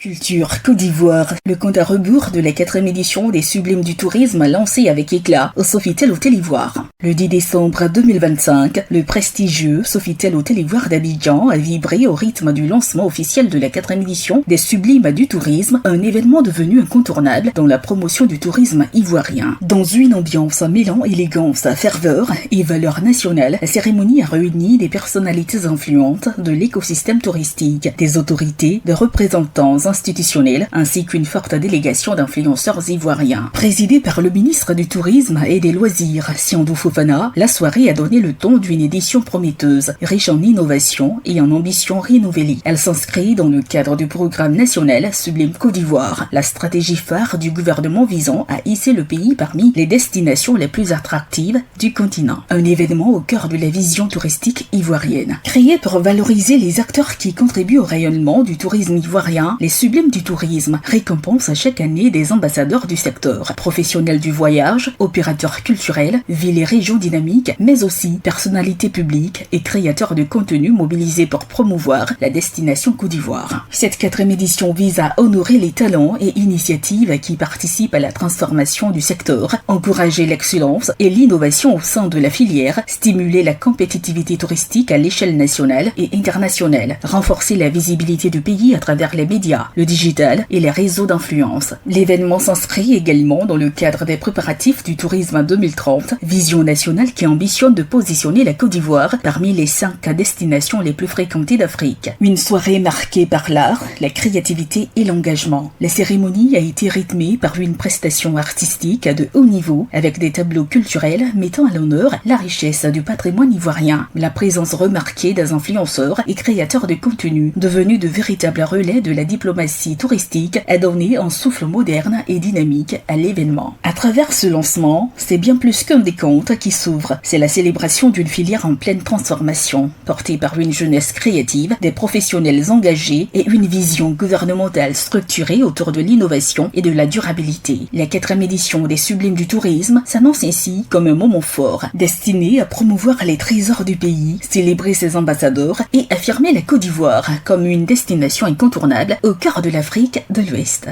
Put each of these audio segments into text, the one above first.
Culture Côte d'Ivoire, le compte à rebours de la 4e édition des Sublimes du Tourisme lancé avec éclat au Sofitel Hôtel Ivoire. Le 10 décembre 2025, le prestigieux Sofitel Hôtel Ivoire d'Abidjan a vibré au rythme du lancement officiel de la 4e édition des Sublimes du Tourisme, un événement devenu incontournable dans la promotion du tourisme ivoirien. Dans une ambiance mêlant élégance, ferveur et valeurs nationales, la cérémonie a réuni des personnalités influentes de l'écosystème touristique, des autorités, des représentants institutionnels ainsi qu'une forte délégation d'influenceurs ivoiriens. Présidée par le ministre du Tourisme et des Loisirs, Siandou Fofana, la soirée a donné le ton d'une édition prometteuse, riche en innovation et en ambition renouvelée. Elle s'inscrit dans le cadre du programme national Sublime Côte d'Ivoire, la stratégie phare du gouvernement visant à hisser le pays parmi les destinations les plus attractives du continent. Un événement au cœur de la vision touristique ivoirienne. Créé pour valoriser les acteurs qui contribuent au rayonnement du tourisme ivoirien, les Sublimes du Tourisme récompensent chaque année des ambassadeurs du secteur, professionnels du voyage, opérateurs culturels, villes et régions dynamiques, mais aussi personnalités publiques et créateurs de contenu mobilisés pour promouvoir la destination Côte d'Ivoire. Cette 4e édition vise à honorer les talents et initiatives qui participent à la transformation du secteur, encourager l'excellence et l'innovation au sein de la filière, stimuler la compétitivité touristique à l'échelle nationale et internationale, renforcer la visibilité du pays à travers les médias, le digital et les réseaux d'influence. L'événement s'inscrit également dans le cadre des préparatifs du tourisme 2030, vision nationale qui ambitionne de positionner la Côte d'Ivoire parmi les 5 destinations les plus fréquentées d'Afrique. Une soirée marquée par l'art, la créativité et l'engagement. La cérémonie a été rythmée par une prestation artistique de haut niveau avec des tableaux culturels mettant à l'honneur la richesse du patrimoine ivoirien, la présence remarquée des influenceurs et créateurs de contenu, devenus de véritables relais de la diplomatie touristique, a donné un souffle moderne et dynamique à l'événement. À travers ce lancement, c'est bien plus qu'un décompte qui s'ouvre. C'est la célébration d'une filière en pleine transformation, portée par une jeunesse créative, des professionnels engagés et une vision gouvernementale structurée autour de l'innovation et de la durabilité. La 4e édition des Sublimes du Tourisme s'annonce ainsi comme un moment fort, destiné à promouvoir les trésors du pays, célébrer ses ambassadeurs et affirmer la Côte d'Ivoire comme une destination incontournable au cœur de l'Afrique de l'Ouest.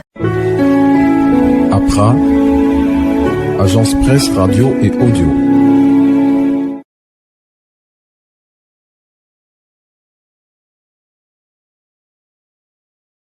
APRA, Agence Presse Radio et Audio.